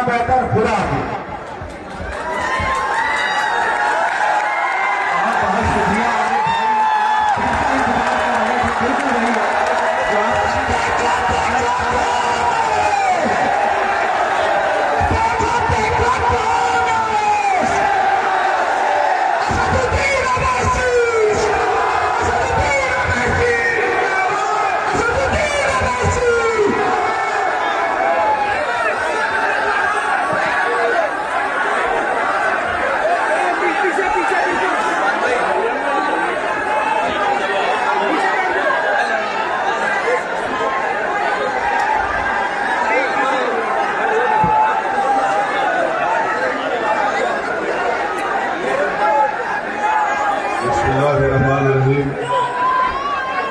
बेहतर बुरा भी। बहुत शुक्रिया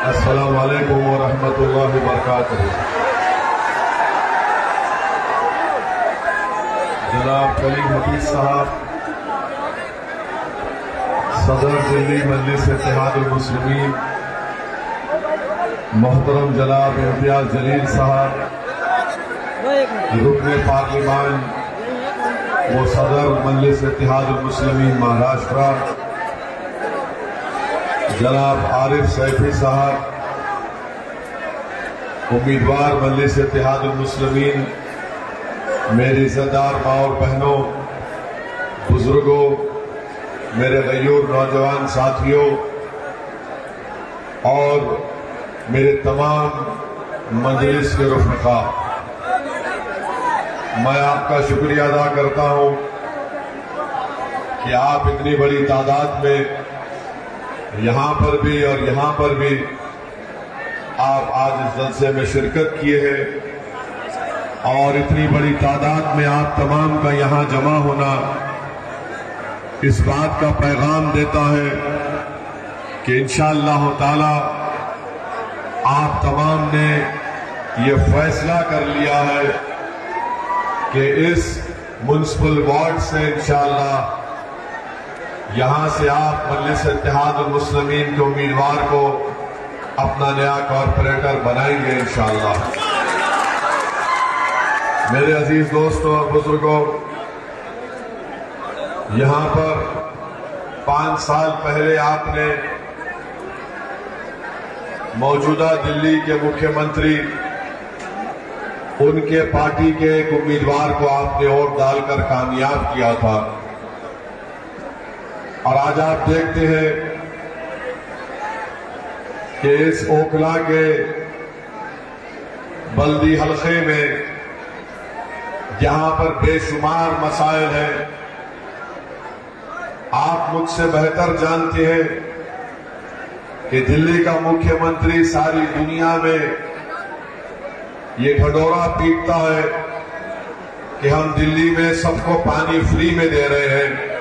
अस्सलामु अलैकुम व रहमतुल्लाहि व बरकातुहू। जनाब कलीम हफीज साहब, सदर दिल्ली मजलिस इत्तेहादुल मुस्लिमीन, मोहतरम जनाब इम्तियाज जलील साहब, रुकने पार्लिमान वो सदर मजलिस इत्तेहादुल मुस्लिमीन महाराष्ट्र, जनाब आरिफ सैफी साहब, उम्मीदवार मजलिस इत्तेहादुल मुस्लिमीन, मेरी इज़्ज़तदार माँ और बहनों, बुजुर्गों, मेरे गयूर नौजवान साथियों और मेरे तमाम मजलिस के रुफ़क़ा, मैं आपका शुक्रिया अदा करता हूँ कि आप इतनी बड़ी तादाद में यहाँ पर भी और यहाँ पर भी आप आज इस जलसे में शिरकत किए हैं और इतनी बड़ी तादाद में आप तमाम का यहाँ जमा होना इस बात का पैगाम देता है कि इंशाअल्लाह ताला आप तमाम ने ये फैसला कर लिया है कि इस म्युनिसिपल वार्ड से इंशाअल्लाह यहां से आप मजलिस इत्तेहादुल मुस्लिमीन के उम्मीदवार को अपना नया कॉरपोरेटर बनाएंगे इंशाअल्लाह। मेरे अजीज दोस्तों और बुजुर्गों, यहां पर 5 साल पहले आपने मौजूदा दिल्ली के मुख्यमंत्री, उनके पार्टी के एक उम्मीदवार को आपने वोट डालकर कामयाब किया था और आज आप देखते हैं कि इस ओखला के बल्दी हलके में जहां पर बेशुमार मसाइल हैं, आप मुझसे बेहतर जानते हैं कि दिल्ली का मुख्यमंत्री सारी दुनिया में ये ढडोरा पीटता है कि हम दिल्ली में सबको पानी फ्री में दे रहे हैं,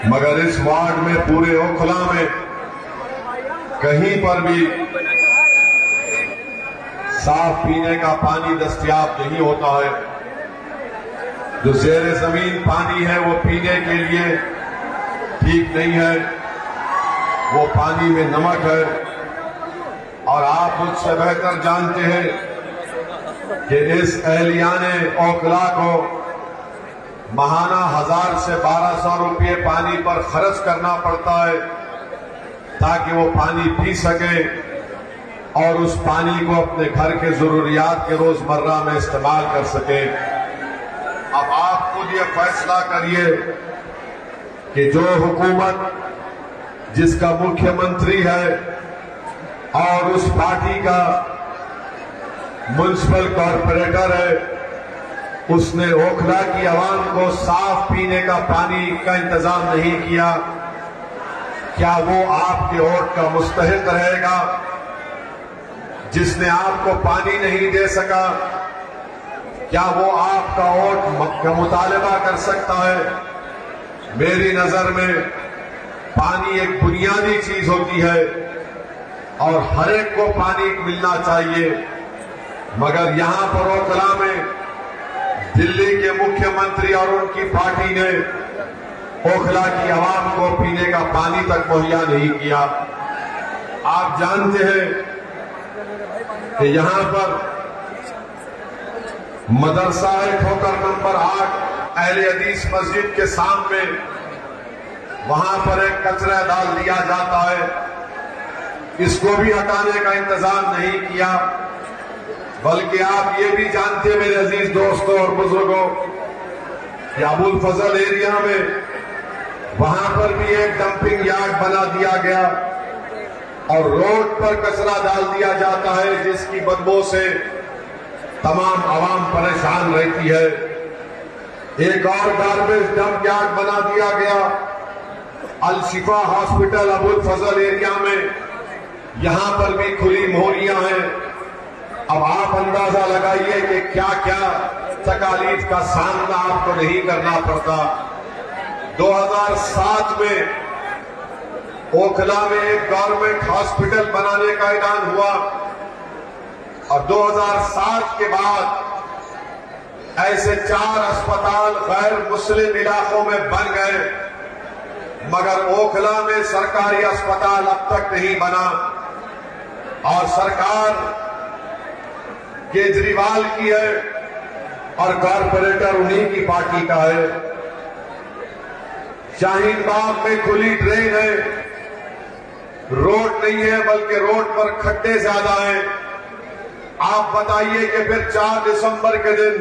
मगर इस वार्ड में पूरे ओखला में कहीं पर भी साफ पीने का पानी दस्तयाब नहीं होता है। जो ज़ेरे जमीन पानी है वो पीने के लिए ठीक नहीं है, वो पानी में नमक है। और आप मुझसे बेहतर जानते हैं कि इस एहलियाने ओखला को महाना 1000 से 1200 रुपये पानी पर खर्च करना पड़ता है ताकि वो पानी पी सके और उस पानी को अपने घर के जरूरियात के रोजमर्रा में इस्तेमाल कर सके। अब आप खुद ये फैसला करिए कि जो हुकूमत जिसका मुख्यमंत्री है और उस पार्टी का म्युनिसिपल कॉरपोरेटर है, उसने ओखला की आवाम को साफ पीने का पानी का इंतजाम नहीं किया, क्या वो आपके वोट का मुस्तहिक रहेगा? जिसने आपको पानी नहीं दे सका, क्या वो आपका वोट का मुतालबा कर सकता है? मेरी नजर में पानी एक बुनियादी चीज होती है और हर एक को पानी मिलना चाहिए, मगर यहां पर ओखला में दिल्ली के मुख्यमंत्री और उनकी पार्टी ने ओखला की आवाम को पीने का पानी तक मुहैया नहीं किया। आप जानते हैं कि यहां पर मदरसा है ठोकर नंबर अहले हदीस मस्जिद के सामने वहां पर एक कचरा डाल दिया जाता है, इसको भी हटाने का इंतजाम नहीं किया। बल्कि आप ये भी जानते हैं मेरे अजीज दोस्तों और बुजुर्गों कि अबुल फजल एरिया में वहां पर भी एक डंपिंग यार्ड बना दिया गया और रोड पर कचरा डाल दिया जाता है, जिसकी बदबू से तमाम आवाम परेशान रहती है। एक और गार्बेज डंप यार्ड बना दिया गया अल शिफा हॉस्पिटल अबुल फजल एरिया में, यहां पर भी खुली मोहरियां हैं। अब आप अंदाजा लगाइए कि क्या क्या तकालीफ का सामना आपको नहीं करना पड़ता। 2007 में ओखला में एक गवर्नमेंट हॉस्पिटल बनाने का ऐलान हुआ और 2007 के बाद ऐसे 4 अस्पताल गैर मुस्लिम इलाकों में बन गए, मगर ओखला में सरकारी अस्पताल अब तक नहीं बना। और सरकार केजरीवाल की है और कॉर्पोरेटर उन्हीं की पार्टी का है। शाहीन बाग में खुली ट्रेन है, रोड नहीं है बल्कि रोड पर खड्डे ज्यादा हैं। आप बताइए कि फिर 4 दिसंबर के दिन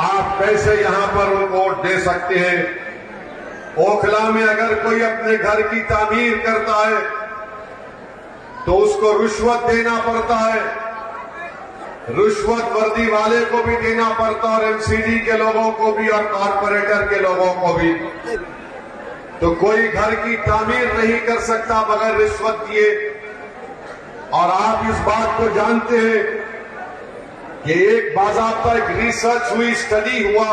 आप कैसे यहां पर उनको वोट दे सकते हैं। ओखला में अगर कोई अपने घर की तामीर करता है तो उसको रुश्वत देना पड़ता है, रुश्वत वर्दी वाले को भी देना पड़ता और एमसीडी के लोगों को भी और कॉर्पोरेटर के लोगों को भी। तो कोई घर की तामीर नहीं कर सकता बगैर रिश्वत दिए। और आप इस बात को जानते हैं कि एक बाज़ाब्ता एक रिसर्च हुई, स्टडी हुआ,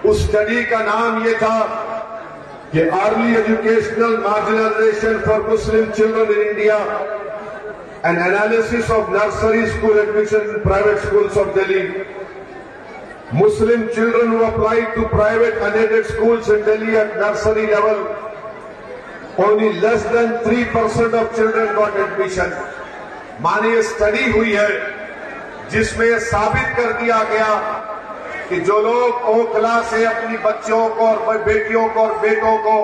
उस स्टडी का नाम ये था कि early educational marginalisation for Muslim children in India, N analysis of nursery school admission in private schools of Delhi. Muslim children who applied to private unaided schools in Delhi at nursery level, only less than 3% of children got admission. मानिए study हुई है जिसमें यह साबित कर दिया गया कि जो लोग ओखला से अपनी बच्चों को और बेटियों को और बेटों को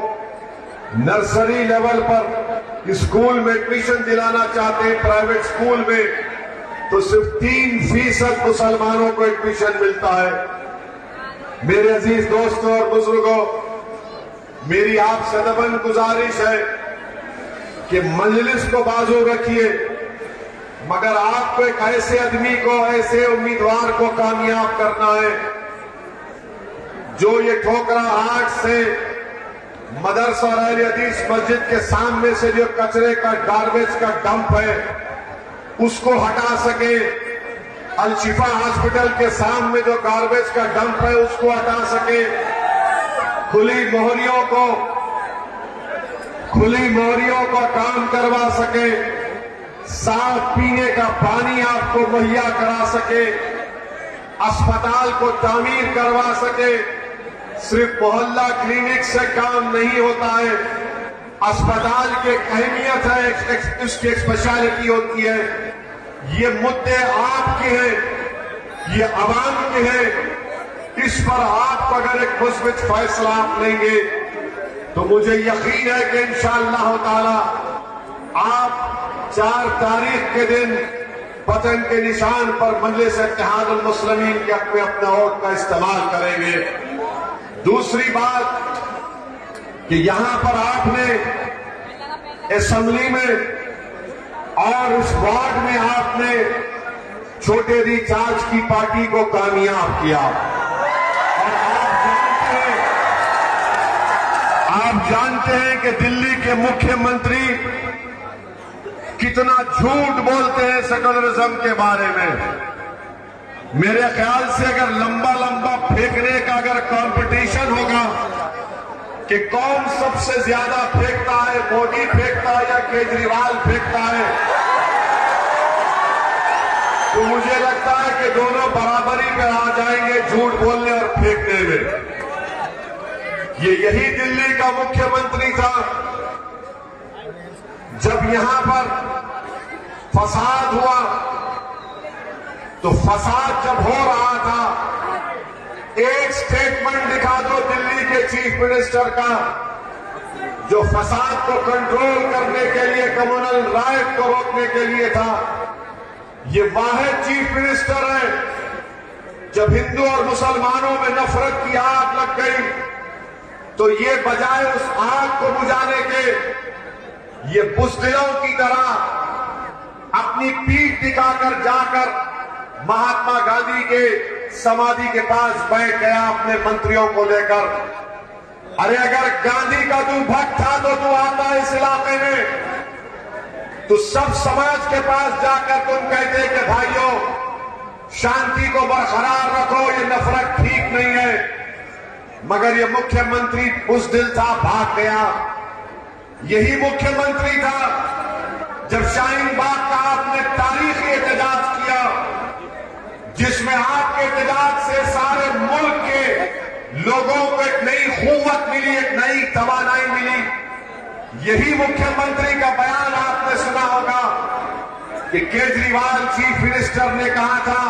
नर्सरी लेवल पर स्कूल में एडमिशन दिलाना चाहते हैं प्राइवेट स्कूल में, तो सिर्फ 3% मुसलमानों को एडमिशन मिलता है। मेरे अजीज दोस्तों और बुजुर्गों, मेरी आपसे दबन गुजारिश है कि मजलिस को बाजू रखिए, मगर आपको एक ऐसे आदमी को, ऐसे उम्मीदवार को कामयाब करना है जो ये ठोकरा हाट से मदरसा और अहले हदीस मस्जिद के सामने से जो कचरे का गार्बेज का डंप है उसको हटा सके, अल शिफा हॉस्पिटल के सामने जो गार्बेज का डंप है उसको हटा सके, खुली मोहरियों को काम करवा सके, साफ पीने का पानी आपको मुहैया करा सके, अस्पताल को तामीर करवा सके। सिर्फ मोहल्ला क्लिनिक से काम नहीं होता है, अस्पताल की एक अहमियत है, उसकी एक स्पेशलिटी होती है। ये मुद्दे आपके हैं, ये अवाम के हैं, इस पर आप अगर एक मुस्बित फैसला आप लेंगे तो मुझे यकीन है कि इंशाअल्लाह ताला आप 4 तारीख के दिन वतन के निशान पर मजलिस इत्तेहादुल मुस्लिमीन के हक में अपना वोट का इस्तेमाल करेंगे। दूसरी बात कि यहां पर आपने असेंबली में और उस वार्ड में आपने छोटे रिचार्ज की पार्टी को कामयाब किया। और आप जानते हैं कि दिल्ली के मुख्यमंत्री कितना झूठ बोलते हैं सेकुलरिज्म के बारे में। मेरे ख्याल से अगर लंबा लंबा फेंकने का अगर कंपटीशन होगा कि कौन सबसे ज्यादा फेंकता है, मोदी फेंकता है या केजरीवाल फेंकता है, तो मुझे लगता है कि दोनों बराबरी पे आ जाएंगे झूठ बोलने और फेंकने में। यही दिल्ली का मुख्यमंत्री था जब यहां पर फसाद हुआ, तो फसाद जब हो रहा था एक स्टेटमेंट दिखा दो दिल्ली के चीफ मिनिस्टर का, जो फसाद को कंट्रोल करने के लिए, कम्युनल राइट को रोकने के लिए था। ये वाहिद चीफ मिनिस्टर है जब हिंदू और मुसलमानों में नफरत की आग लग गई तो ये बजाय उस आग को बुझाने के, ये बुज़दिलों की तरह अपनी पीठ दिखाकर जाकर महात्मा गांधी के समाधि के पास बैठ गया अपने मंत्रियों को लेकर। अरे अगर गांधी का तू भक्त था तो तू आता इस इलाके में, तो सब समाज के पास जाकर तुम कहते कि भाइयों शांति को बरकरार रखो, ये नफरत ठीक नहीं है। मगर ये मुख्यमंत्री बुज़दिल था, भाग गया। यही मुख्यमंत्री था जब शाहीन बाग का आपने तारीखी एहतजाज किया, जिसमें आपके एहतजाज से सारे मुल्क के लोगों को एक नई क़ुव्वत मिली, एक नई तवानाई मिली। यही मुख्यमंत्री का बयान आपने सुना होगा कि केजरीवाल चीफ मिनिस्टर ने कहा था,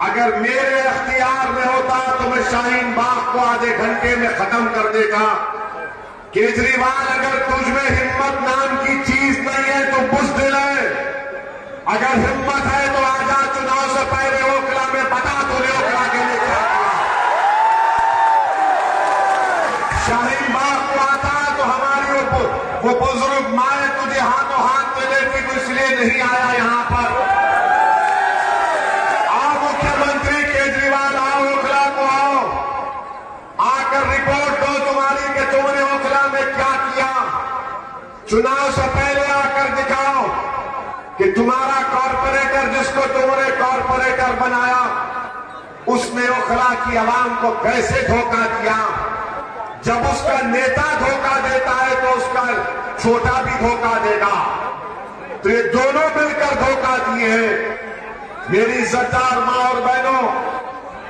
अगर मेरे अख्तियार में होता तो मैं शाहीन बाग को आधे घंटे में खत्म कर देता। केजरीवाल, अगर तुझमें हिम्मत नाम की चीज नहीं है तो बुज़दिल है। अगर हिम्मत है तो आजा, चुनाव से पहले ओखला में बता दो ओखला के लिए क्या किया। शाहीन बाग को आता तो हमारी वो बुजुर्ग माए तुझे हाथों हाथ में लेती, तो इसलिए नहीं आया यहां पर। आओ मुख्यमंत्री केजरीवाल, आओ ओखला को, आओ आकर रिपोर्ट दो तुम्हारी कि तुमने ओखला में क्या किया। चुनाव से पहले आकर दिखाओ कि तुम्हारा कॉर्पोरेटर, जिसको तुमने कॉर्पोरेटर बनाया, उसने ओखला की आवाम को कैसे धोखा दिया। जब उसका नेता धोखा देता है तो उसका छोटा भी धोखा देगा। तो ये दोनों मिलकर धोखा दिए हैं। मेरी इज्जतदार मां और बहनों,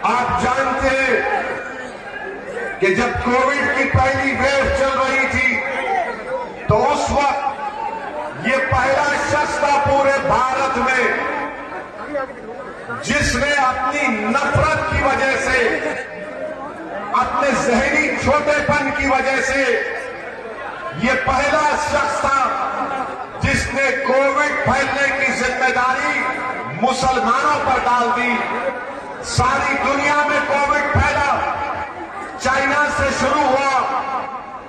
आप जानते हैं कि जब कोविड की पहली वेव चल रही थी तो उस वक्त ये पहला शख्स था पूरे भारत में जिसने अपनी नफरत की वजह से, अपने जहनी छोटेपन की वजह से, ये पहला शख्स था जिसने कोविड फैलने की जिम्मेदारी मुसलमानों पर डाल दी। सारी दुनिया में कोविड फैला, चाइना से शुरू हुआ,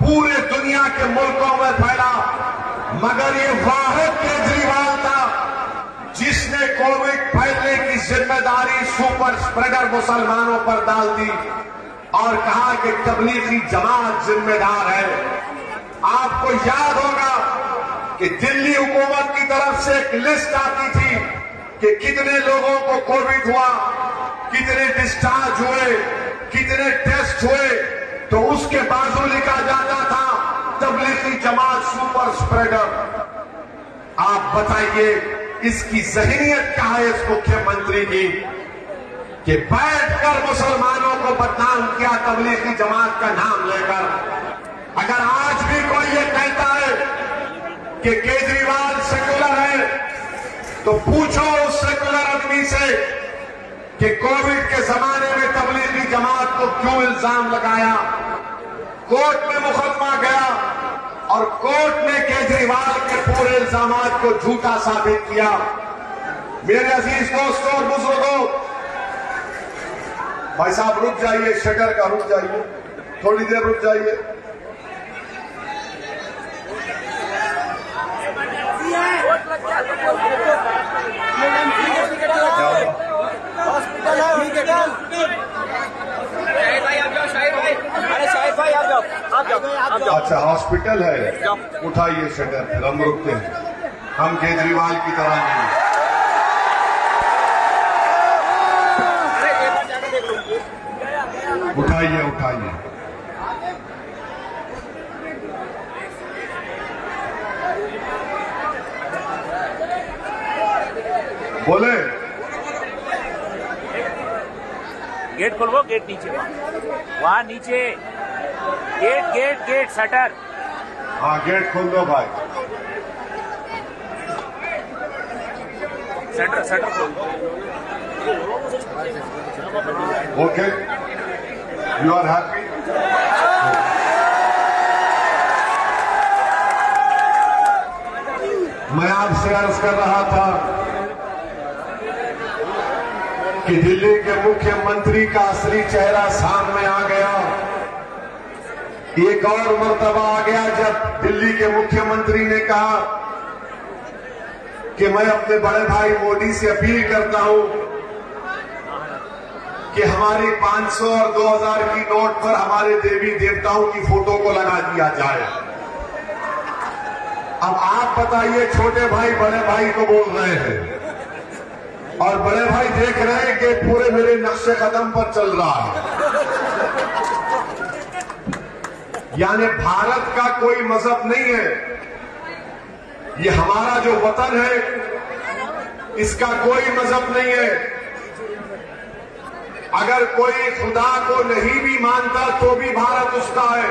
पूरे दुनिया के मुल्कों में फैला, मगर ये वाहिद केजरीवाल था जिसने कोविड फैलने की जिम्मेदारी सुपर स्प्रेडर मुसलमानों पर डाल दी और कहा कि तबलीगी जमात जिम्मेदार है। आपको याद होगा कि दिल्ली हुकूमत की तरफ से एक लिस्ट आती थी कि कितने लोगों को कोविड हुआ, कितने डिस्चार्ज हुए, कितने टेस्ट हुए, तो उसके बाजू लिखा जाता था तबलीगी जमात सुपर स्प्रेडर। आप बताइए इसकी ज़हनियत क्या है इस मुख्यमंत्री की कि बैठकर मुसलमानों को बदनाम किया तबलीगी जमात का नाम लेकर। अगर आज भी कोई ये कहता है कि केजरीवाल सेकुलर है तो पूछो उस सेकुलर आदमी से कि कोविड के जमाने में तबलीगी जमात को क्यों इल्जाम लगाया। कोर्ट में मुकदमा गया और कोर्ट ने केजरीवाल के पूरे इल्जामात को झूठा साबित किया। मेरे अजीज दोस्तों और बुजुर्गों, भाई साहब रुक जाइए, शटर का रुक जाइए, थोड़ी देर रुक जाइए। अच्छा हॉस्पिटल है, उठाइए शटर, फिर हम रुकते हैं। हम केजरीवाल की तरह नहीं। उठाइए उठाइए। बोले गेट खोलो, गेट नीचे, वहाँ नीचे गेट गेट गेट शटर। हाँ गेट खोल दो भाई। शटर शटर खोल। Okay You are happy? मैं आपसे अर्ज कर रहा था कि दिल्ली के मुख्यमंत्री का असली चेहरा सामने आ गया। एक और मर्तबा आ गया जब दिल्ली के मुख्यमंत्री ने कहा कि मैं अपने बड़े भाई मोदी से अपील करता हूं कि हमारी 500 और 2000 की नोट पर हमारे देवी देवताओं की फोटो को लगा दिया जाए। अब आप बताइए, छोटे भाई बड़े भाई को बोल रहे हैं और बड़े भाई देख रहे हैं कि पूरे मेरे नक्शे कदम पर चल रहा है। यानी भारत का कोई मजहब नहीं है, ये हमारा जो वतन है इसका कोई मजहब नहीं है। अगर कोई खुदा को नहीं भी मानता तो भी भारत उसका है।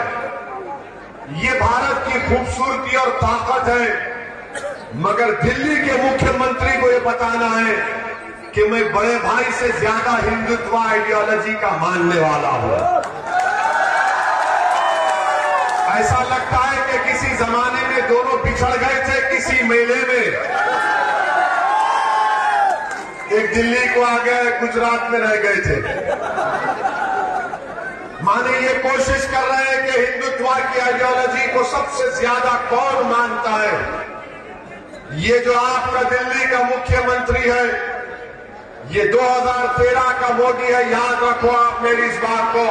ये भारत की खूबसूरती और ताकत है। मगर दिल्ली के मुख्यमंत्री को यह बताना है कि मैं बड़े भाई से ज्यादा हिंदुत्व आइडियोलॉजी का मानने वाला हूं। ऐसा लगता है कि किसी जमाने में दोनों बिछड़ गए थे किसी मेले में। एक दिल्ली को आ गए, गुजरात में रह गए थे। माने ये कोशिश कर रहे हैं कि हिंदुत्व की आइडियोलॉजी को सबसे ज्यादा कौन मानता है। ये जो आपका दिल्ली का मुख्यमंत्री है, ये 2013 का मोदी है। याद रखो आप मेरी इस बात को।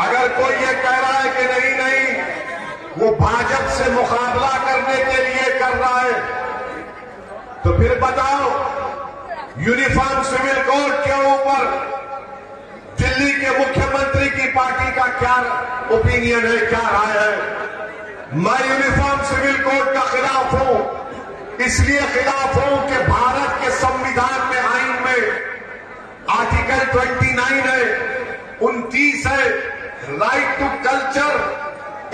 अगर कोई ये कह रहा है कि नहीं नहीं वो भाजपा से मुकाबला करने के लिए कर रहा है, तो फिर बताओ यूनिफॉर्म सिविल कोड के ऊपर दिल्ली के मुख्यमंत्री की पार्टी का क्या ओपिनियन है, क्या राय है। मैं यूनिफॉर्म सिविल कोड का खिलाफ हूं। इसलिए खिलाफ हूं कि भारत के संविधान में, आइन में आर्टिकल 29 है, 29 है, राइट टू कल्चर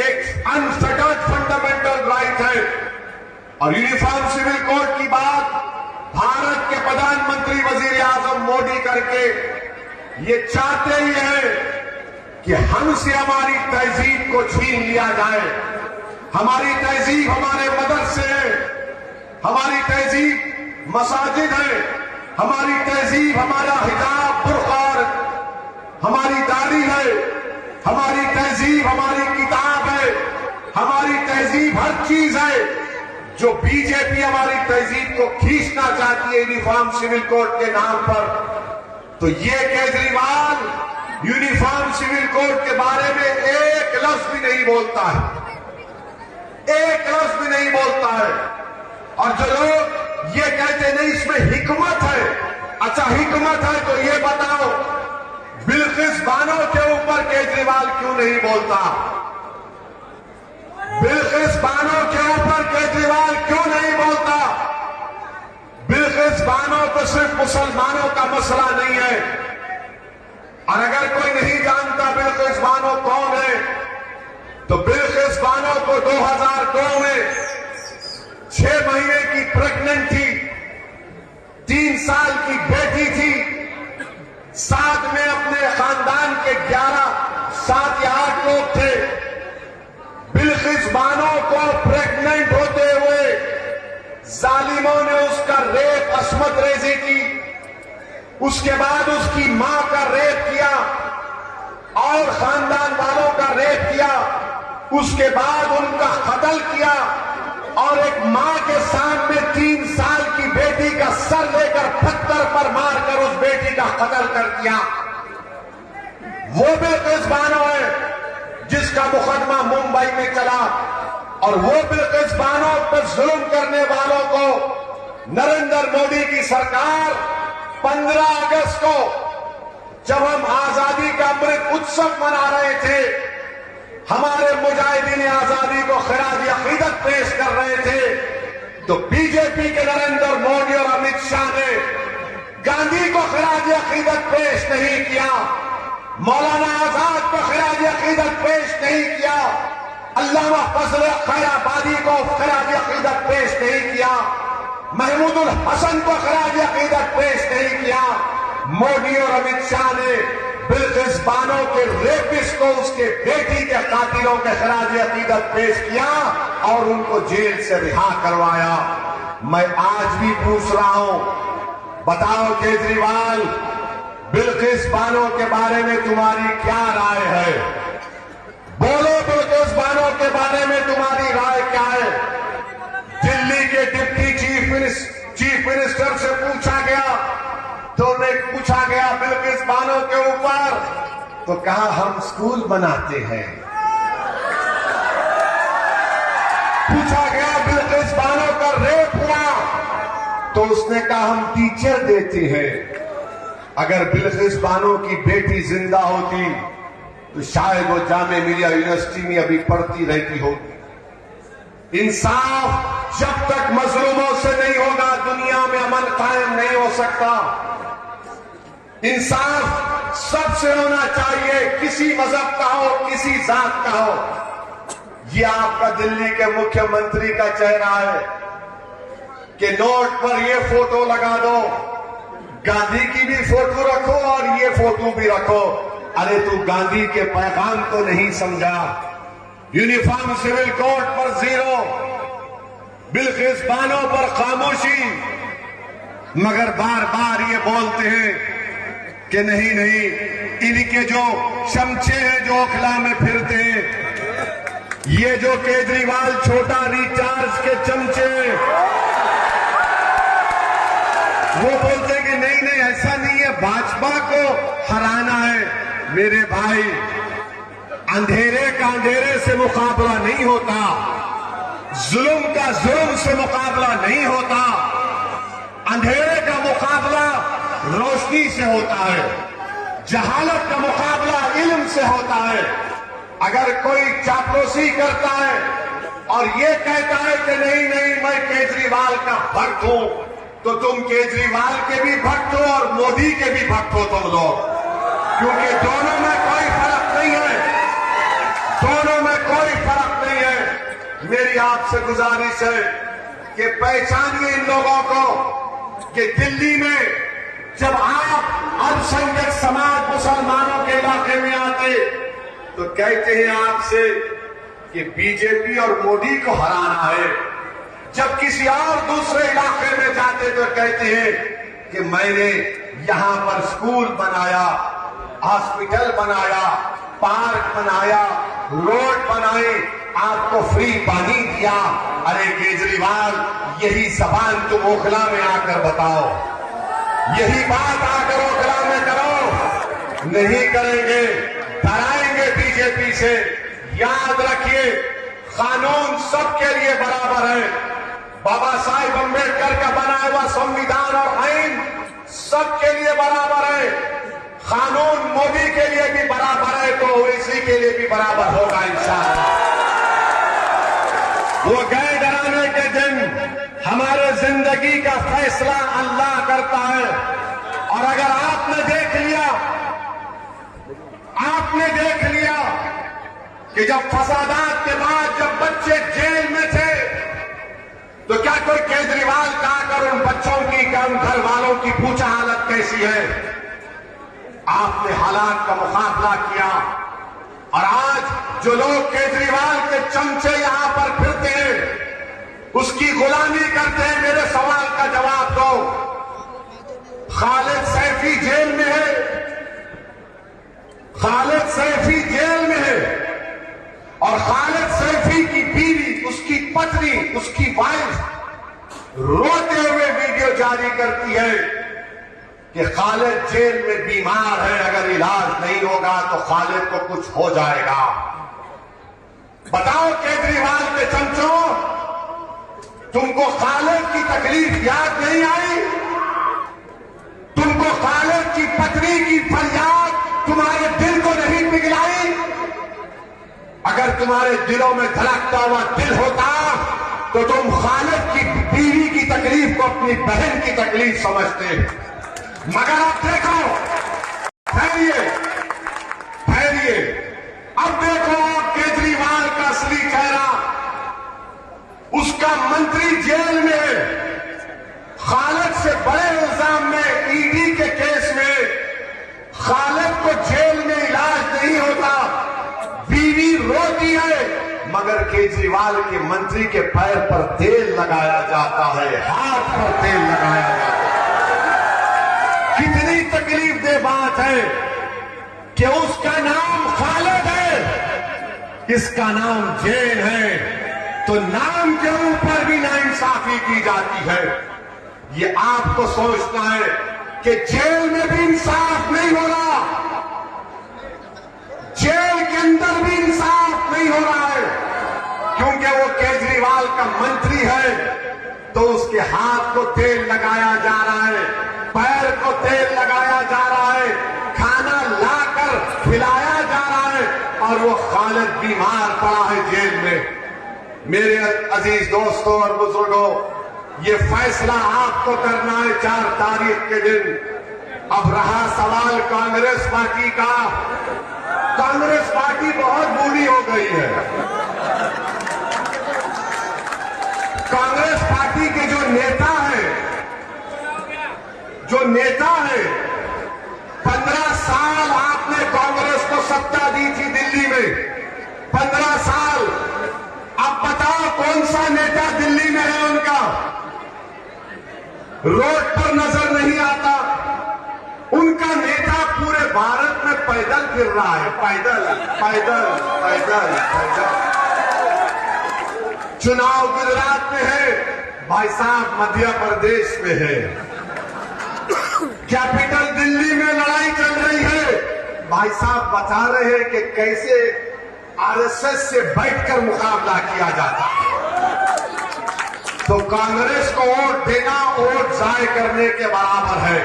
एक अनफेटर्ड फंडामेंटल राइट है। और यूनिफॉर्म सिविल कोड की बात भारत के प्रधानमंत्री वजीर आजम मोदी करके ये चाहते ही है कि हमसे हमारी तहजीब को छीन लिया जाए। हमारी तहजीब हमारे मदरसे है, हमारी तहजीब मसाजिद है, हमारी तहजीब हमारा हिजाब बुर्का और हमारी दाढ़ी है, हमारी तहजीब हमारी किताब है, हमारी तहजीब हर चीज है। जो बीजेपी हमारी तहजीब को खींचना चाहती है यूनिफॉर्म सिविल कोड के नाम पर, तो ये केजरीवाल यूनिफॉर्म सिविल कोड के बारे में एक लफ्ज भी नहीं बोलता है, एक लफ्ज भी नहीं बोलता है। और जो लोग ये कहते नहीं इसमें हिकमत है, अच्छा हिकमत है तो ये बताओ बिल्किस बानो के ऊपर केजरीवाल क्यों नहीं बोलता? बिल्किस बानो के ऊपर केजरीवाल क्यों नहीं बोलता? बिल्किस बानो तो सिर्फ मुसलमानों का मसला नहीं है। और अगर कोई नहीं जानता बिल्किस बानो कौन है, तो बिल्किस बानो को 2002 में 6 महीने की प्रेग्नेंट थी, 3 साल की बेटी थी, साथ में अपने खानदान के 7 या 8 लोग थे। बिल्किस बानो को प्रेग्नेंट होते हुए जालिमों ने उसका रेप, अस्मत रेजी की, उसके बाद उसकी मां का रेप किया और खानदान वालों का रेप किया, उसके बाद उनका कत्ल किया और एक मां के सामने 3 साल की बेटी का सर लेकर पत्थर पर मारकर उस बेटी का कत्ल कर दिया। वो बिल्किस बानो है जिसका मुकदमा मुंबई में चला। और वो बिल्किस बानो पर जुल्म करने वालों को नरेंद्र मोदी की सरकार 15 अगस्त को जब हम आजादी का अमृत उत्सव मना रहे थे, हमारे मुजाहिदीन आजादी को खिराज अकीदत पेश कर रहे थे, तो बीजेपी के नरेंद्र मोदी और अमित शाह ने गांधी को खिराज अकीदत पेश नहीं किया, मौलाना आजाद को खिराज अकीदत पेश नहीं किया, अल्लामा फजल खैराबादी को खिराज अकीदत पेश नहीं किया, महमूदुल हसन को खिराज अकीदत पेश नहीं किया। मोदी और अमित शाह ने बिल्कुल बिल्किस बानो के रेपिस्ट को उसके बेटी के कातिलों के खिलाफ अकीदत पेश किया और उनको जेल से रिहा करवाया। मैं आज भी पूछ रहा हूं, बताओ केजरीवाल, बिल्किस बानो के बारे में तुम्हारी क्या राय है? बोलो, बिल्किस बानो के बारे में तुम्हारी राय क्या है? दिल्ली के डिप्टी चीफ मिनिस्टर से पूछा गया, तो उन्हें पूछा गया बिल्किस बानो के ऊपर, तो कहा हम स्कूल बनाते हैं। पूछा गया बिल्किस बानो का रेप हुआ, तो उसने कहा हम टीचर देते हैं। अगर बिल्किस बानो की बेटी जिंदा होती तो शायद वो जामिया मिलिया यूनिवर्सिटी में अभी पढ़ती रहती होगी। इंसाफ जब तक मजलूमों से नहीं होगा, दुनिया में अमन कायम नहीं हो सकता। इंसाफ सबसे होना चाहिए, किसी मजहब का हो, किसी जात का हो। ये आपका दिल्ली के मुख्यमंत्री का चेहरा है कि नोट पर ये फोटो लगा दो, गांधी की भी फोटो रखो और ये फोटो भी रखो। अरे तू गांधी के पैगाम को नहीं समझा। यूनिफॉर्म सिविल कोड पर 0, बिल्किस बानो पर खामोशी, मगर बार बार ये बोलते हैं कि नहीं नहीं, इनके जो चमचे हैं जो ओखला में फिरते हैं, ये जो केजरीवाल छोटा रिचार्ज के चमचे, वो बोलते हैं कि नहीं नहीं ऐसा नहीं है, भाजपा को हराना है। मेरे भाई, अंधेरे का अंधेरे से मुकाबला नहीं होता, जुल्म का जुल्म से मुकाबला नहीं होता, अंधेरे का मुकाबला रोशनी से होता है, जहालत का मुकाबला इल्म से होता है। अगर कोई चापलूसी करता है और ये कहता है कि नहीं नहीं मैं केजरीवाल का भक्त हूं, तो तुम केजरीवाल के भी भक्त हो और मोदी के भी भक्त हो तुम लोग, क्योंकि दोनों में कोई फर्क नहीं है, दोनों में कोई फर्क नहीं है। मेरी आपसे गुजारिश है कि पहचानिए इन लोगों को कि दिल्ली में जब आप अल्पसंख्यक समाज मुसलमानों के इलाके में आते तो कहते हैं आपसे कि बीजेपी और मोदी को हराना है। जब किसी और दूसरे इलाके में जाते तो कहते हैं कि मैंने यहां पर स्कूल बनाया, हॉस्पिटल बनाया, पार्क बनाया, रोड बनाए, आपको फ्री पानी दिया। अरे केजरीवाल, यही जबान तुम ओखला में आकर बताओ, यही बात आकर ओखला में करो। नहीं करेंगे, डराएंगे बीजेपी से। याद रखिए, कानून सबके लिए बराबर है। बाबा साहेब अम्बेडकर का बनाया हुआ संविधान और आइन सबके लिए बराबर है। कानून मोदी के लिए भी बराबर है तो ओवैसी के लिए भी बराबर होगा इंशाअल्लाह। वो गए डराने के दिन, हमारे जिंदगी का फैसला अल्लाह करता है। और अगर आपने देख लिया कि जब फसादात के बाद जब बच्चे जेल में थे तो क्या कोई केजरीवाल का आकर उन बच्चों की, उन घर वालों की पूछा हालत कैसी है? आपने हालात का मुकाबला किया और आज जो लोग केजरीवाल के चमचे यहां पर फिरते हैं, उसकी गुलामी करते हैं। मेरे सवाल का जवाब दो। खालिद सैफी जेल में है, खालिद सैफी जेल में है और खालिद सैफी की बीवी, उसकी पत्नी, उसकी वाइफ रोते हुए वीडियो जारी करती है कि खालिद जेल में बीमार है, अगर इलाज नहीं होगा तो खालिद को कुछ हो जाएगा। बताओ केजरीवाल के चमचों, तुमको खालिद की तकलीफ याद नहीं आई? तुमको खालिद की पत्नी की फरियाद तुम्हारे दिल को नहीं पिघलाई? अगर तुम्हारे दिलों में धड़कता हुआ दिल होता तो तुम खालिद की बीवी की तकलीफ को अपनी बहन की तकलीफ समझते। मगर अब देखो, ठहरिए, अब देखो केजरीवाल का असली चेहरा। उसका मंत्री जेल में, खालिद से बड़े इल्जाम में, ईडी के केस में खालिद को जेल में केजरीवाल के मंत्री के पैर पर तेल लगाया जाता है, हाथ पर तेल लगाया जाता है। कितनी तकलीफ दे बात है कि उसका नाम खालिद है, इसका नाम जैन है, तो नाम के ऊपर भी नाइंसाफी की जाती है। ये आपको सोचना है कि जेल में भी इंसाफ नहीं हो रहा, जेल के अंदर भी इंसाफ नहीं हो रहा है, क्योंकि वो केजरीवाल का मंत्री है तो उसके हाथ को तेल लगाया जा रहा है, पैर को तेल लगाया जा रहा है, खाना लाकर खिलाया जा रहा है, और वो खालिद बीमार पड़ा है जेल में। मेरे अजीज दोस्तों और बुजुर्गों, ये फैसला आपको करना है 4 तारीख के दिन। अब रहा सवाल कांग्रेस पार्टी का, कांग्रेस पार्टी बहुत बूढ़ी हो गई है। कांग्रेस पार्टी के जो नेता है 15 साल आपने कांग्रेस को सत्ता दी थी दिल्ली में, 15 साल। अब बताओ कौन सा नेता दिल्ली में है उनका? रोड पर नजर नहीं आता। उनका नेता पूरे भारत में पैदल फिर रहा है, पैदल पैदल पैदल पैदल। चुनाव गुजरात में है, भाई साहब मध्य प्रदेश में है, कैपिटल दिल्ली में लड़ाई चल रही है। भाई साहब बता रहे हैं कि कैसे आरएसएस से बैठकर मुकाबला किया जाता है। तो कांग्रेस को वोट देना वोट जाय करने के बराबर है।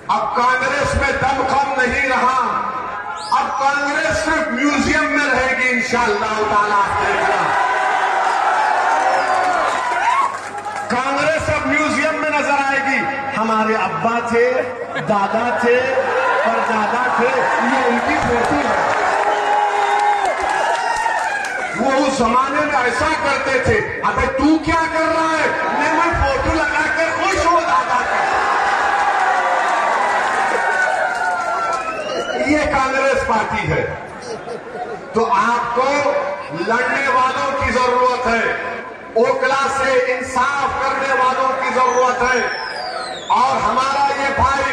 अब कांग्रेस में दमखम नहीं रहा, अब कांग्रेस सिर्फ म्यूजियम में रहेगी इंशाअल्लाह ताला। कांग्रेस अब म्यूजियम में नजर आएगी। हमारे अब्बा थे, दादा थे, परदादा थे, ये उनकी फोटो है। वो उस जमाने में ऐसा करते थे। अबे तू क्या कर रहा है? मैं फोटो लगा कर खुश हो दादा का। ये कांग्रेस पार्टी है। तो आपको लड़ने वालों की जरूरत है, ओकला से इंसाफ करने वालों की जरूरत है। और हमारा ये भाई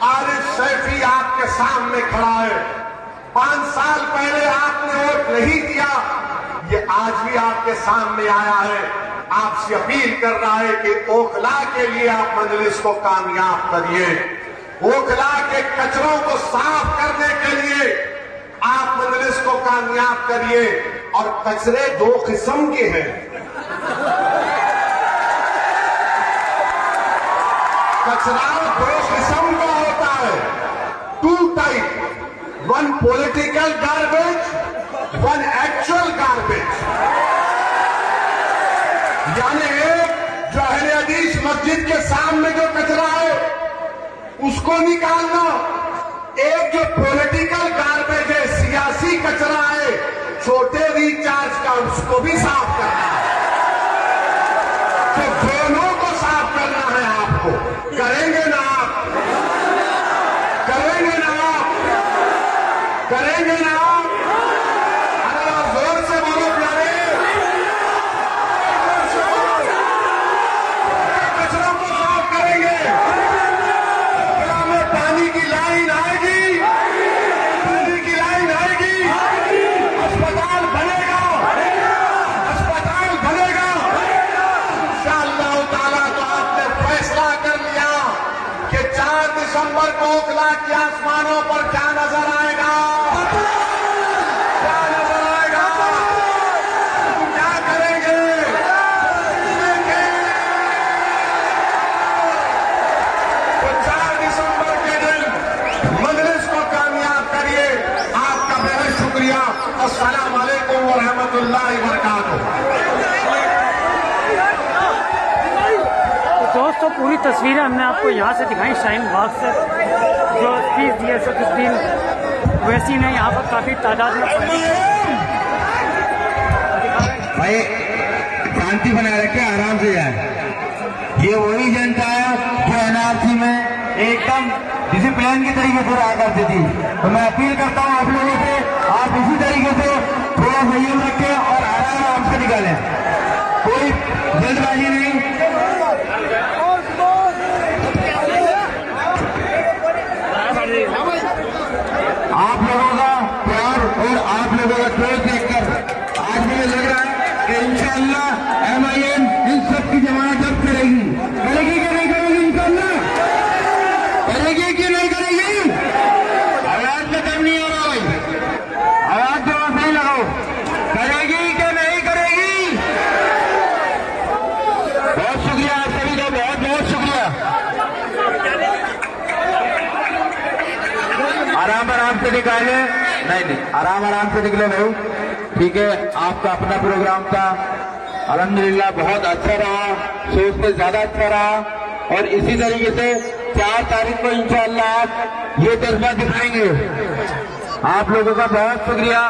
आरिफ सैफी आपके सामने खड़ा है। 5 साल पहले आपने वोट नहीं दिया, ये आज भी आपके सामने आया है, आपसे अपील कर रहा है कि ओखला के लिए आप मजलिस को कामयाब करिए। ओखला के कचरों को साफ करने के लिए आप मजलिस को कामयाब करिए। और कचरे 2 किस्म के हैं। कचरा 2 किस्म का होता है, 2 type, 1 political garbage, 1 actual garbage. यानी एक जो अहले हदीस मस्जिद के सामने जो कचरा है उसको निकालना, एक जो पॉलिटिकल गार्बेज है, सियासी कचरा है, छोटे रिचार्ज का, उसको भी साफ करना है। तो दोनों को साफ करना है आपको। करेंगे ना आप? करेंगे ना आप? करेंगे ना आप? अरे आप जोर से बोलो प्यारे। कचरों को साफ करेंगे। क्या में पानी की लाइन आएगी? पानी की लाइन आएगी। अस्पताल बनेगा, अस्पताल बनेगा इंशाअल्लाह ताला। तो आपने फैसला कर लिया कि 4 दिसंबर को ओखला के आसमानों पर क्या नजर आएगा? क्या नजर आएगा? हम क्या करेंगे? तो 4 दिसंबर के दिन मजलिस को कामयाब करिए। आपका बेहद शुक्रिया। अस्सलाम वालेकुम व रहमतुल्लाहि व बरकातुहू। दोस्तों पूरी तस्वीरें हमने आपको यहाँ से दिखाई शाहीन बाग से, जो स्पीच दिए सफुद्दीन वैसी ने यहाँ पर काफ़ी तादाद में भाई शांति बनाए रखे, आराम से जाए। ये वही जनता है जो एनआरसी में एकदम डिसिप्लिन के तरीके से रहा करती थी। तो मैं अपील करता हूँ आप लोगों से, आप इसी तरीके से थोड़ा संयम रखें और आराम आराम आराम से निकाले, नहीं आराम आराम से निकले भाई, ठीक है। आपका अपना प्रोग्राम था, अल्हम्दुलिल्लाह बहुत अच्छा रहा, सोच से ज्यादा अच्छा रहा। और इसी तरीके से 4 तारीख को इंशाअल्लाह आप ये जज्बा दिखाएंगे। आप लोगों का बहुत शुक्रिया,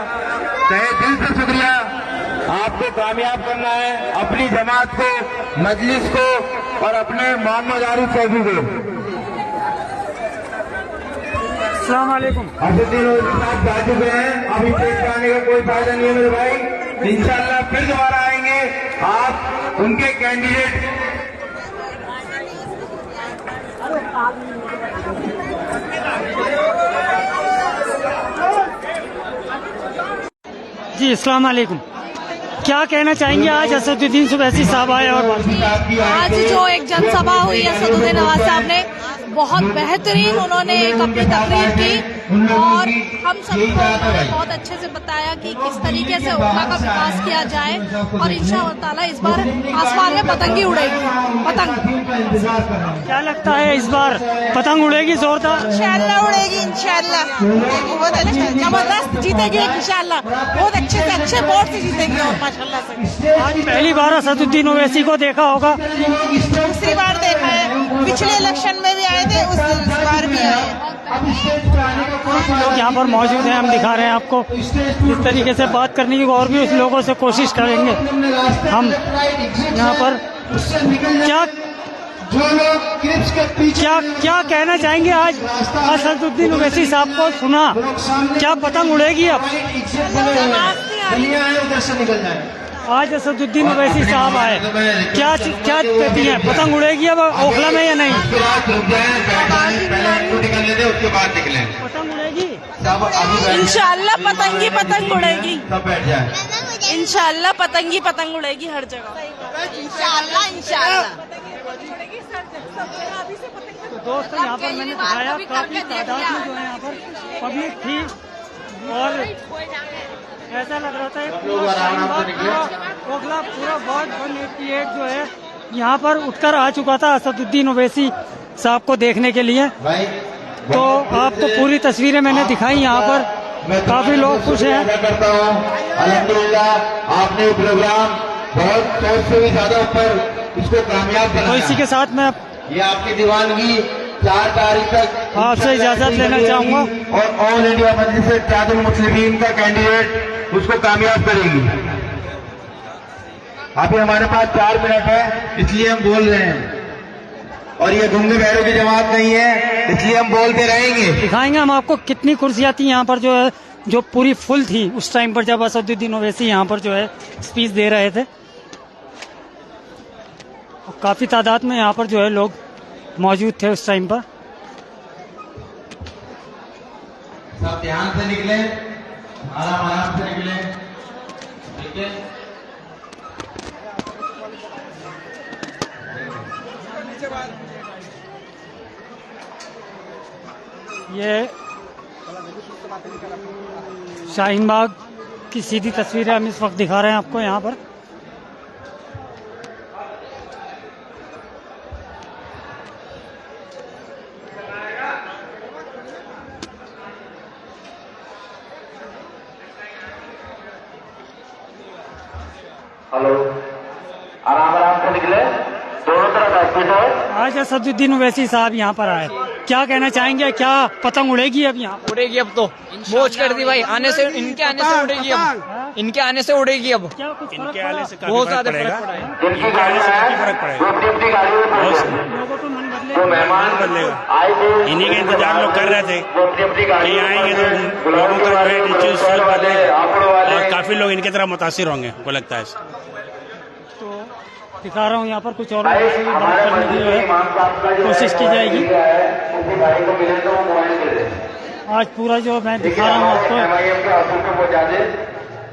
तहे दिल से शुक्रिया। आपको कामयाब करना है अपनी जमात को, मजलिस को और अपने मोहम्मद आरिफ फैजी को। अस्सलाम वालेकुम। असदुद्दीन ओवैसी साहब जा चुके हैं, अभी देख पाने का कोई फायदा नहीं है मेरे भाई। इंशाअल्लाह फिर दोबारा आएंगे, आप उनके कैंडिडेट। जी अस्सलाम वालेकुम। क्या कहना चाहेंगे आज असदुद्दीन ओवैसी साहब आए और आज जो एक जनसभा हुई असदुद्दीन ओवैसी साहब ने, बहुत बेहतरीन उन्होंने एक अपनी तकरीर की और हम सबको उन्होंने बहुत अच्छे से बताया कि किस तरीके से ओखला का विकास किया जाए और इंशाअल्लाह ताला इस बार आसमान में पतंगी उड़ेगी। पतंग क्या लगता है इस बार पतंग उड़ेगी जोरदार? इंशाअल्लाह उड़ेगी, इंशाअल्लाह बहुत अच्छा, जबरदस्त जीतेगी इंशाअल्लाह, बहुत अच्छे से अच्छे वोट से जीतेगी और माशाअल्लाह से। आज पहली बार असदुद्दीन ओवैसी को देखा होगा? दूसरी बार देखा है, पिछले इलेक्शन में भी आए थे, उस बार भी आए। लोग यहाँ पर मौजूद हैं, हम दिखा रहे हैं आपको इस तरीके से बात करने की, और भी उस लोगों से कोशिश करेंगे हम यहाँ पर। क्या कहना चाहेंगे आज असदुद्दीन ओवैसी साहब को सुना, क्या पतंग उड़ेगी अब? आज असदुद्दीन ओवैसी साहब आए, क्या कहती हैं, पतंग उड़ेगी अब ओखला में या नहीं? उसके बाद निकले, पतंग उड़ेगी इंशाअल्लाह, पतंगी पतंग उड़ेगी, सब बैठ जाए इंशाअल्लाह पतंगी पतंग उड़ेगी हर जगह, इंशाअल्लाह इंशाअल्लाह। तो दोस्तों यहाँ पर मैंने दिखाया काफी तादाद में जो है यहाँ पर पब्लिक थी और ऐसा लग रहा था ओखला पूरा वार्ड 188 जो है यहाँ पर उठकर आ चुका था असदुद्दीन ओवैसी साहब को देखने के लिए। तो आपको पूरी तस्वीरें मैंने दिखाई, यहाँ पर काफी लोग खुश हैं। अल्हम्दुलिल्लाह आपने प्रोग्राम बहुत सोच से भी ज्यादा ऊपर इसको कामयाब बनाया। तो इसी के साथ मैं ये आपकी दीवानगी 4 तारीख तक आपसे इजाजत लेना चाहूंगा और ऑल इंडिया मजलिस इत्तेहादुल मुस्लिमीन का कैंडिडेट उसको कामयाब करेगी। अभी हमारे पास 4 मिनट है, इसलिए हम बोल रहे हैं, और ये गूंगे बहरों की जमात नहीं है, इसलिए हम बोलते रहेंगे। दिखाएंगे हम आपको कितनी कुर्सियां थी यहाँ पर जो है, जो पूरी फुल थी उस टाइम पर जब असदुद्दीन ओवैसी यहाँ पर जो है स्पीच दे रहे थे। और काफी तादाद में यहाँ पर जो है लोग मौजूद थे उस टाइम पर। सब ध्यान से निकले, आराम आराम से निकले, ठीक है। ये शाहीन बाग की सीधी तस्वीरें हम इस वक्त दिखा रहे हैं आपको यहाँ पर। हेलो, आराम आराम से निकले, दोनों तरफ एक्सिट है। आज असदुद्दीन ओवैसी साहब यहाँ पर आए, क्या कहना चाहेंगे, क्या पतंग उड़ेगी अब यहाँ? उड़ेगी अब तो, मोच कर दी भाई, आने से इनके आने से उड़ेगी अब, इनके आने से उड़ेगी अब, क्या कुछ इनके आने से बहुत ज्यादा फर्क पड़ा है। इनके आने से काफी फर्क पड़ेगा, लोगों को मन बदलेगा। इन्हीं का इंतजार लोग कर रहे थे कि आएंगे तो लोगों का सोच बदलेगा और काफी लोग इनकी तरफ मुतासिर होंगे, को लगता है। तो दिखा रहा हूँ यहाँ पर कुछ और लोगों से भी बात करने की जो है कोशिश की जाएगी। आज पूरा जो मैं दिखा रहा हूँ आपको,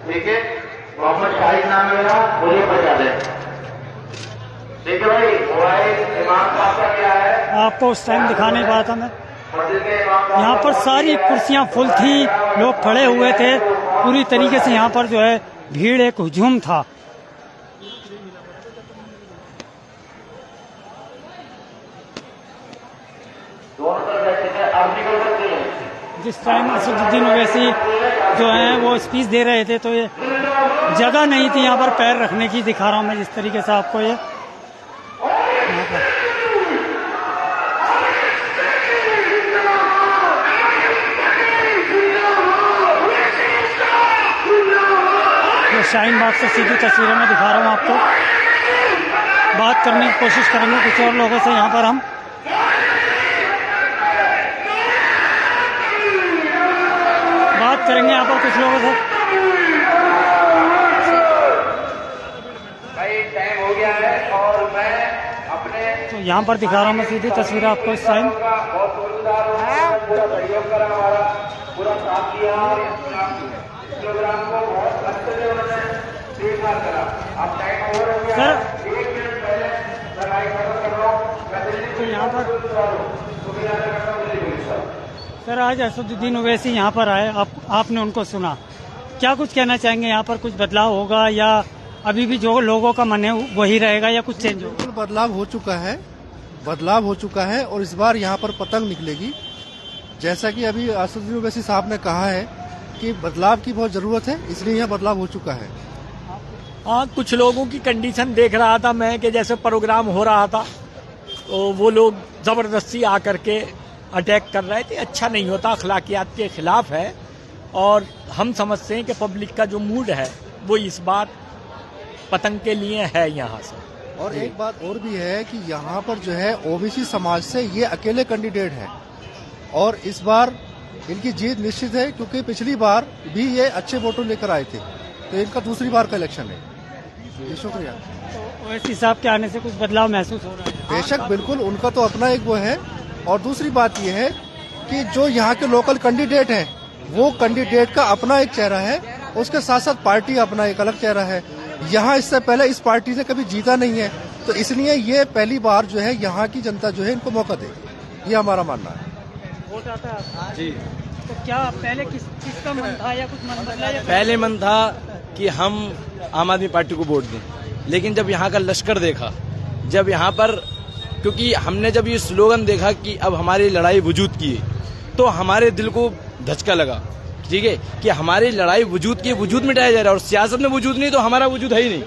ठीक है, मोहम्मद शाहिद नाम है मेरा, मुझे पहुंचा दे, ठीक है भाई। इमाम साहब का क्या है, आपको उस टाइम दिखा नहीं पाया था मैं। यहाँ पर सारी कुर्सियाँ फुल थी, लोग खड़े हुए थे पूरी तरीके से, यहाँ पर जो है भीड़, एक हुजूम था। जिस टाइम असदुद्दीन ओवैसी जो हैं वो स्पीच दे रहे थे तो ये जगह नहीं थी यहाँ पर पैर रखने की। दिखा रहा हूँ मैं जिस तरीके से आपको ये शाहीन बाग से सीधी तस्वीरें में दिखा रहा हूँ आपको। बात करने की कोशिश करेंगे कुछ और लोगों से यहाँ पर हम। बात करेंगे यहाँ पर कुछ लोगों से। भाई टाइम हो गया है और मैं अपने तो यहाँ पर दिखा रहा हूँ मैं सीधी तस्वीरें आपको इस टाइम। बहुत शुक्रगुजार हूँ। पूरा सहयोग करा, हमारा पूरा साथ दिया और प्रोग्राम को बहुत अच्छे से उन्होंने स्वीकार करा। अब टाइम ओवर हो गया, 1 मिनट पहले लड़ाई खत्म कर रहा हूँ। तो यहाँ पर सर आज असदुद्दीन ओवैसी यहाँ पर आए, आपने उनको सुना, क्या कुछ कहना चाहेंगे? यहाँ पर कुछ बदलाव होगा या अभी भी जो लोगों का मन है वही रहेगा या कुछ चेंज होगा? बदलाव हो चुका है और इस बार यहाँ पर पतंग निकलेगी। जैसा कि अभी असदुद्दीन ओवैसी साहब ने कहा है कि बदलाव की बहुत जरूरत है, इसलिए यह बदलाव हो चुका है। हाँ, कुछ लोगों की कंडीशन देख रहा था मैं कि जैसे प्रोग्राम हो रहा था तो वो लोग जबरदस्ती आकर के अटैक कर रहे थे। अच्छा नहीं होता, अखलाकियात के खिलाफ है और हम समझते हैं कि पब्लिक का जो मूड है वो इस बार पतंग के लिए है यहाँ से। और एक बात और भी है कि यहाँ पर जो है ओबीसी समाज से ये अकेले कैंडिडेट हैं और इस बार इनकी जीत निश्चित है क्योंकि पिछली बार भी ये अच्छे वोटों लेकर आए थे, तो इनका दूसरी बार का इलेक्शन है। शुक्रिया। तो ओवैसी साहब के आने से कुछ बदलाव महसूस हो रहा है? बेशक, बिल्कुल, उनका तो अपना एक वो है। और दूसरी बात ये है कि जो यहाँ के लोकल कैंडिडेट हैं वो कैंडिडेट का अपना एक चेहरा है, उसके साथ साथ पार्टी अपना एक अलग चेहरा है। यहाँ इससे पहले इस पार्टी से कभी जीता नहीं है, तो इसलिए ये पहली बार जो है यहाँ की जनता जो है इनको मौका देगी, ये हमारा मानना है। वोट आता है जी। तो क्या पहले किसका मन था या कुछ मन बदला? पहले मन था कि हम आम आदमी पार्टी को वोट दें, लेकिन जब यहाँ का लश्कर देखा, जब यहाँ पर क्योंकि हमने जब ये स्लोगन देखा कि अब हमारी लड़ाई वजूद की है, तो हमारे दिल को धचका लगा, ठीक है, कि हमारी लड़ाई वजूद की वजूद मिटाया जा रहा है और सियासत में वजूद नहीं तो हमारा वजूद है ही नहीं।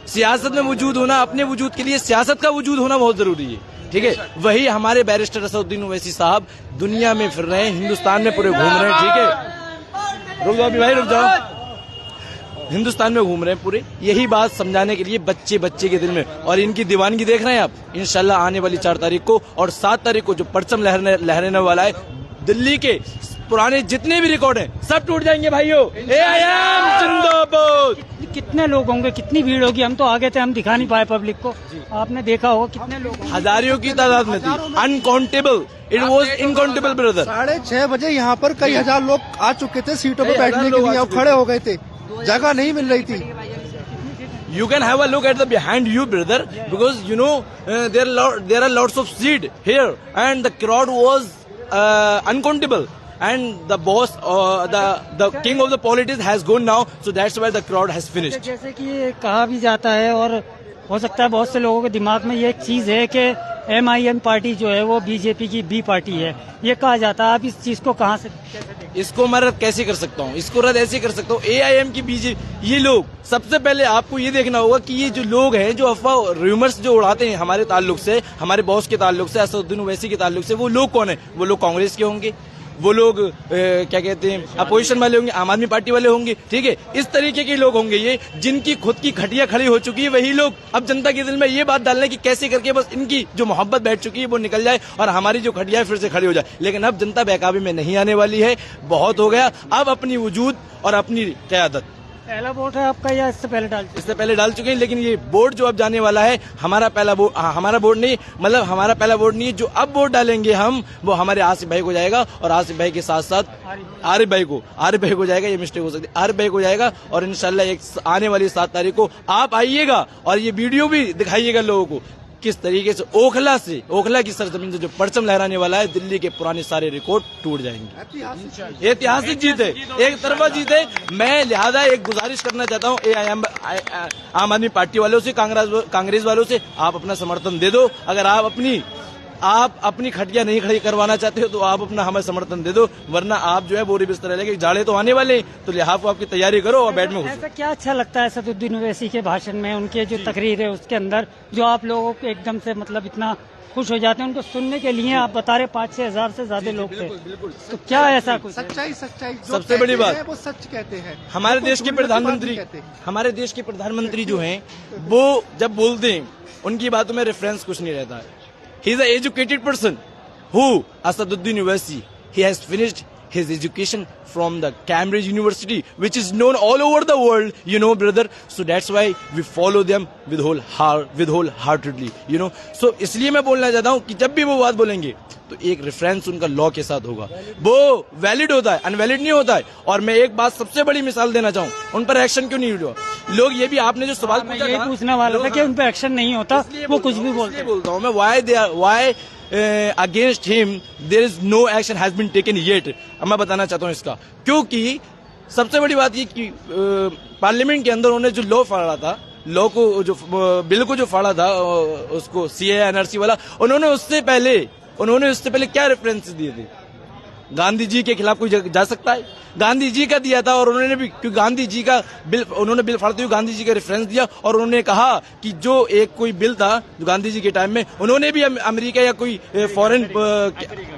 सियासत में वजूद होना, अपने वजूद के लिए सियासत का वजूद होना बहुत जरूरी है, ठीक है। वही हमारे बैरिस्टर असदुद्दीन ओवैसी साहब दुनिया में फिर रहे हैं, हिंदुस्तान में पूरे घूम रहे हैं, ठीक है। रुक जाओ भाई, रुक जाओ। हिंदुस्तान में घूम रहे हैं पूरे, यही बात समझाने के लिए बच्चे बच्चे के दिल में। और इनकी दीवानगी देख रहे हैं आप। इंशाल्लाह आने वाली 4 तारीख को और 7 तारीख को जो परचम लहराने वाला है, दिल्ली के पुराने जितने भी रिकॉर्ड हैं सब टूट जाएंगे भाइयों। AIM जिंदाबाद। कितने लोग होंगे, कितनी भीड़ होगी? हम तो आगे थे, हम दिखा नहीं पाए पब्लिक को। आपने देखा होगा कितने लोग? हजारों की तादाद में थी, अनकाउंटेबल, इट वॉज इनकाउंटेबल ब्रदर। 6:30 बजे यहाँ पर कई हजार लोग आ चुके थे सीटों पर बैठने के लिए, खड़े हो गए थे, जगह नहीं मिल रही थी। You can have a look at the behind you, brother, because you know there are lots of seat here, and the crowd was uncountable. And the boss, the king of the politics has gone now, so that's why the crowd has finished. जैसे कि कहा भी जाता है और हो सकता है बहुत से लोगों के दिमाग में ये एक चीज है कि MIM पार्टी जो है वो बीजेपी की B पार्टी है, ये कहा जाता है। आप इस चीज को कहाँ से कैसे देखते हैं? इसको मैं रद्द कैसे कर सकता हूँ? इसको रद्द ऐसे कर सकता हूँ, AIM की बीजेपी, ये लोग, सबसे पहले आपको ये देखना होगा कि ये जो लोग हैं जो अफवाह रूमर्स जो उड़ाते हैं हमारे ताल्लुक से, हमारे बॉस के ताल्लुक से, असदुद्दीन ओवैसी के ताल्लुक से, वो लोग कौन है? वो लोग कांग्रेस के होंगे, वो लोग क्या कहते हैं अपोजिशन वाले होंगे, आम आदमी पार्टी वाले होंगे, ठीक है। इस तरीके के लोग होंगे ये, जिनकी खुद की खटिया खड़ी हो चुकी है। वही लोग अब जनता के दिल में ये बात डालने की कैसे करके बस इनकी जो मोहब्बत बैठ चुकी है वो निकल जाए और हमारी जो खटिया है फिर से खड़ी हो जाए। लेकिन अब जनता बेकाबू में नहीं आने वाली है, बहुत हो गया। अब अपनी वजूद और अपनी क़यादत। पहला वोट है आपका या इससे पहले डाल चुके हैं, लेकिन ये वोट जो अब जाने वाला है हमारा पहला वोट, हमारा वोट नहीं, मतलब हमारा पहला वोट नहीं है। जो अब वोट डालेंगे हम, वो हमारे आसिफ भाई को जाएगा और आसिफ भाई के साथ साथ आरिफ भाई को जाएगा। ये मिस्टेक हो सकती है, आरिफ भाई को जाएगा। और इंशाल्लाह एक आने वाली 7 तारीख को आप आइएगा और ये वीडियो भी दिखाइएगा लोगों को किस तरीके से ओखला की सरजमीन से जो परचम लहराने वाला है, दिल्ली के पुराने सारे रिकॉर्ड टूट जाएंगे। ऐतिहासिक जीत है, एक तरफा जीत है। मैं लिहाजा एक गुजारिश करना चाहता हूँ AIM आम आदमी पार्टी वालों से, कांग्रेस वालों से, आप अपना समर्थन दे दो। अगर आप अपनी आप अपनी खटिया नहीं खड़ी करवाना चाहते हो तो आप अपना हमें समर्थन दे दो, वरना आप जो है बोरी बिस्तर लेके जाड़े तो आने वाले हैं, तो लिहाफ आपकी तैयारी करो और बैठ में घुसो। ऐसा क्या अच्छा लगता है असदुद्दीन ओवैसी के भाषण में, उनके जो तकरीर है उसके अंदर, जो आप लोगों को एकदम से मतलब इतना खुश हो जाते हैं उनको सुनने के लिए? आप बता रहे 5-6 हजार से ज्यादा लोग थे, तो क्या ऐसा कुछ? सच्चाई सबसे बड़ी बात वो सच कहते हैं। हमारे देश के प्रधानमंत्री जो हैं वो जब बोलते हैं उनकी बातों में रेफरेंस कुछ नहीं रहता है। He is a educated person who Asaduddin Owaisi, he has finished his education from the Cambridge University, which is known all over the world, you know, brother. So that's why we follow them with wholeheartedly, you know. So इसलिए मैं बोलना चाहता हूँ कि जब भी वो बात बोलेंगे तो एक रेफरेंस उनका लॉ के साथ होगा, वो वैलिड होता है, अनवैलिड नहीं होता है। और मैं एक बात सबसे बड़ी मिसाल देना चाहूँ, उन पर एक्शन क्यों नहीं हुआ? लोग ये भी, आपने जो सवाल पूछा, ये पूछने वाला था कि उन पर एक्शन नहीं होता, वो कुछ भी बोलता हूँ मैं, why against him there is no action has been taken yet. अब मैं बताना चाहता हूँ इसका, क्योंकि सबसे बड़ी बात ये कि पार्लियामेंट के अंदर उन्होंने जो लॉ फाड़ा था, लॉ को जो बिल को जो फाड़ा था उसको सीए एनआरसी वाला, उन्होंने उससे पहले क्या रेफरेंस दिए थे? गांधी जी के खिलाफ कोई जा सकता है? गांधी जी का दिया था, और उन्होंने भी, क्योंकि गांधी जी का बिल, उन्होंने बिल फाड़ते हुए गांधी जी का रेफरेंस दिया, और उन्होंने कहा कि जो एक कोई बिल था जो गांधी जी के टाइम में, उन्होंने भी अमेरिका या कोई फॉरेन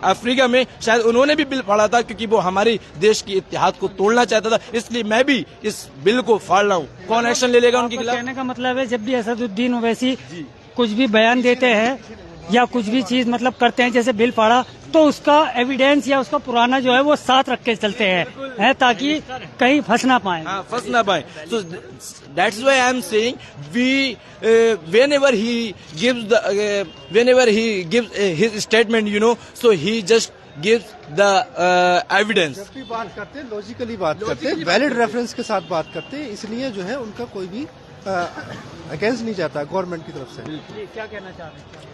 अफ्रीका में शायद उन्होंने भी बिल फाड़ा था, क्योंकि वो हमारे देश की इत्तेहाद को तोड़ना चाहता था। इसलिए मैं भी इस बिल को फाड़ रहा हूँ। कौन एक्शन ले लेगा उनके खिलाफ? कहने का मतलब है जब भी असदुद्दीन ओवैसी कुछ भी बयान देते हैं या कुछ भी चीज मतलब करते हैं, जैसे बिल फाड़ा, तो उसका एविडेंस या उसका पुराना जो है वो साथ रख के चलते हैं, ताकि कहीं फंस ना पाए। फंस ना पाए। So that's why I am saying whenever he gives his statement, you know, so he just gives the evidence. जब भी बात करते हैं लॉजिकली बात करते हैं, वैलिड रेफरेंस के साथ बात करते हैं, इसलिए जो है उनका कोई भी अगेंस्ट नहीं जाता गवर्नमेंट की तरफ से। क्या कहना चाह रहे हैं?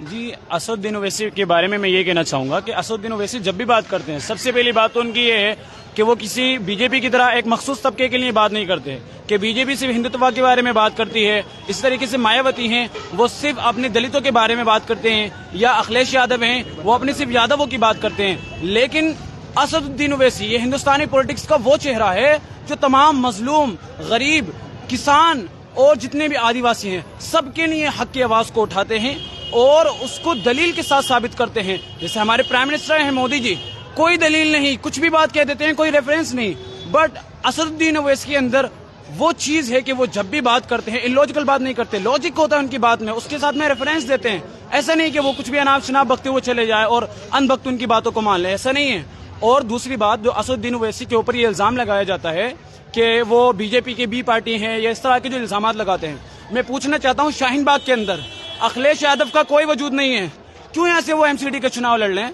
जी, असदुद्दीन ओवैसी के बारे में मैं ये कहना चाहूंगा कि असदुद्दीन ओवैसी जब भी बात करते हैं, सबसे पहली बात तो उनकी ये है कि वो किसी बीजेपी की तरह एक मखसूस तबके के लिए बात नहीं करते कि बीजेपी सिर्फ हिंदुत्व के बारे में बात करती है। इस तरीके से मायावती हैं, वो सिर्फ अपने दलितों के बारे में बात करते हैं, या अखिलेश यादव हैं, वो अपने सिर्फ यादवों की बात करते हैं। लेकिन असदुद्दीन ओवैसी ये हिंदुस्तानी पॉलिटिक्स का वो चेहरा है जो तमाम मजलूम, गरीब, किसान और जितने भी आदिवासी हैं सबके लिए हक की आवाज को उठाते हैं और उसको दलील के साथ साबित करते हैं। जैसे हमारे प्राइम मिनिस्टर हैं मोदी जी, कोई दलील नहीं, कुछ भी बात कह देते हैं, कोई रेफरेंस नहीं, बट असदुद्दीन ओवैसी के अंदर वो चीज है कि वो जब भी बात करते हैं इलॉजिकल बात नहीं करते, लॉजिक होता है उनकी बात में, उसके साथ में रेफरेंस देते हैं। ऐसा नहीं कि वो कुछ भी अनाप शनाप बकते हुए चले जाए और अनबकते उनकी बातों को मान ले, ऐसा नहीं है। और दूसरी बात, जो असदुद्दीन ओवैसी के ऊपर ये इल्जाम लगाया जाता है कि वो बीजेपी के बी पार्टी हैं, या इस तरह के जो इल्जाम लगाते हैं, मैं पूछना चाहता हूँ, शाहीन बाग के अंदर अखिलेश यादव का कोई वजूद नहीं है, क्यों यहाँ से वो एमसीडी का चुनाव लड़ लें?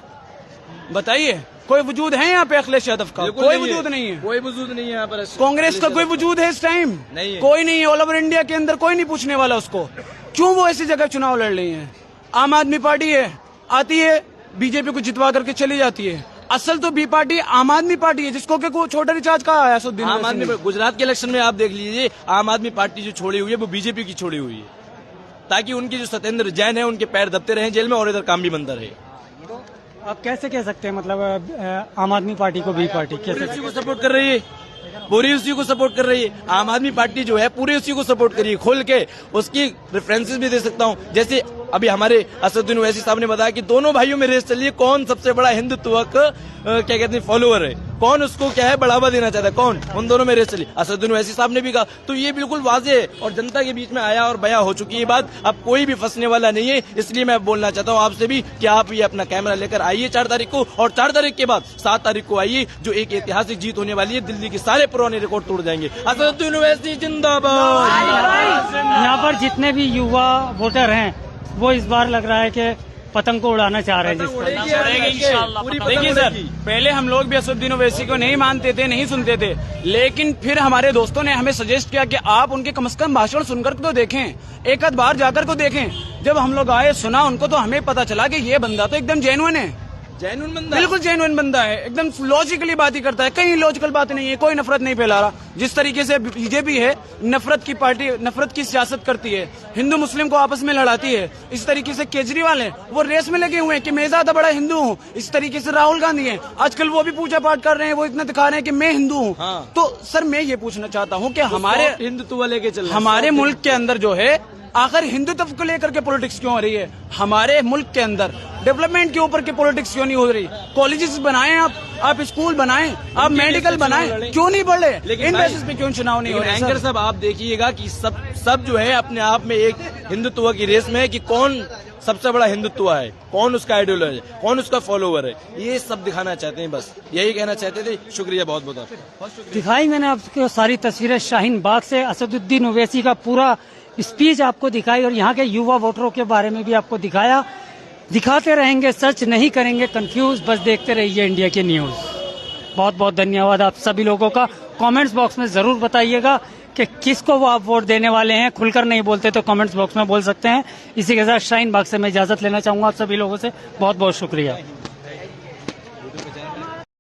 बताइए, कोई वजूद है यहाँ पे अखिलेश यादव का? कोई वजूद नहीं है, कोई वजूद नहीं है यहाँ पर। कांग्रेस का कोई वजूद है इस टाइम? नहीं है, कोई नहीं है। ऑल ओवर इंडिया के अंदर कोई नहीं पूछने वाला उसको, क्यों वो ऐसी जगह चुनाव लड़ रही है? आम आदमी पार्टी है, आती है, बीजेपी को जितवा करके चली जाती है। असल तो बी पार्टी आम आदमी पार्टी है, जिसको को छोटा रिचार्ज कहा है असदुद्दीन आम आदमी। गुजरात के इलेक्शन में आप देख लीजिए, आम आदमी पार्टी जो छोड़ी हुई है वो बीजेपी की छोड़ी हुई है, ताकि उनके जो सत्येंद्र जैन है उनके पैर दबते रहे जेल में और इधर काम भी बनता रहे। आप कैसे कह सकते हैं, मतलब आम आदमी पार्टी को बी पार्टी कैसे उसी को सपोर्ट कर रही है, पूरी उसी को सपोर्ट कर रही है। आम आदमी पार्र्टी जो है पूरी उसी को सपोर्ट कर रही है, खोल के उसकी रेफरेंसेस भी दे सकता हूँ। जैसे अभी हमारे असदुद्दीन ओवैसी साहब ने बताया कि दोनों भाइयों में रेस चलिए, कौन सबसे बड़ा हिंदुत्व क्या कहते हैं फॉलोअर है, कौन उसको क्या है बढ़ावा देना चाहता है, कौन, उन दोनों में रेस चली। असदुद्दीन ओवैसी साहब ने भी कहा, तो ये बिल्कुल वाजे है और जनता के बीच में आया और बयां हो चुकी है बात, अब कोई भी फंसने वाला नहीं है। इसलिए मैं बोलना चाहता हूँ आपसे भी कि आप ये अपना कैमरा लेकर आइए 4 तारीख को, और 4 तारीख के बाद 7 तारीख को आइए, जो एक ऐतिहासिक जीत होने वाली है, दिल्ली के सारे पुराने रिकॉर्ड तोड़ जाएंगे। असदुद्दीन ओवैसी जिंदाबाद। यहाँ पर जितने भी युवा वोटर हैं वो इस बार लग रहा है कि पतंग को उड़ाना चाह रहे हैं। देखिए सर, पहले हम लोग भी असदुद्दीन ओवैसी को नहीं मानते थे, नहीं सुनते थे, लेकिन फिर हमारे दोस्तों ने हमें सजेस्ट किया कि आप उनके कम से कम भाषण सुनकर तो देखें, एक आध बार जाकर को देखें। जब हम लोग आए, सुना उनको, तो हमें पता चला कि ये बंदा तो एकदम जेन्युइन है, जेन्युइन बंदा, बिल्कुल जेन्युइन बंदा है, एकदम लॉजिकली बात ही करता है, कहीं लॉजिकल बात नहीं है, कोई नफरत नहीं फैला रहा। जिस तरीके से बीजेपी है नफरत की पार्टी, नफरत की सियासत करती है, हिंदू मुस्लिम को आपस में लड़ाती है, इस तरीके से केजरीवाल है वो रेस में लगे हुए हैं कि मैं ज्यादा बड़ा हिंदू हूँ। इस तरीके से राहुल गांधी है, आजकल वो भी पूजा पाठ कर रहे हैं, वो इतना दिखा रहे हैं कि मैं हिंदू हूँ। हाँ। तो सर मैं ये पूछना चाहता हूँ कि हमारे हिंदुत्व लेके चल हमारे मुल्क के अंदर जो है आखिर हिंदुत्व को लेकर के पॉलिटिक्स क्यों हो रही है? हमारे मुल्क के अंदर डेवलपमेंट के ऊपर के पॉलिटिक्स क्यों नहीं हो रही? कॉलेजेस बनाएं आप स्कूल बनाएं, आप मेडिकल बनाएं, क्यों नहीं बढ़ रहे? लेकिन इन बेसिस पे क्यों चुनाव नहीं हो रहे? एंकर साहब आप देखिएगा कि सब जो है अपने आप में एक हिंदुत्व की रेस में है कि कौन सबसे बड़ा हिंदुत्व है, कौन उसका आइडियोलॉजी है, कौन उसका फॉलोवर है, ये सब दिखाना चाहते हैं। बस यही कहना चाहते थे। शुक्रिया, बहुत बहुत दिखाई मैंने आपको सारी तस्वीरें शाहीन बाग से, असदुद्दीन ओवैसी का पूरा स्पीच आपको दिखाई और यहाँ के युवा वोटरों के बारे में भी आपको दिखाया। दिखाते रहेंगे, सर्च नहीं करेंगे कंफ्यूज, बस देखते रहिए इंडिया की न्यूज। बहुत बहुत धन्यवाद आप सभी लोगों का। कमेंट्स बॉक्स में जरूर बताइएगा कि किसको वो आप वोट देने वाले हैं। खुलकर नहीं बोलते तो कमेंट्स बॉक्स में बोल सकते हैं। इसी के साथ शाहीन बाग से मैं इजाजत लेना चाहूंगा आप सभी लोगों से। बहुत बहुत शुक्रिया।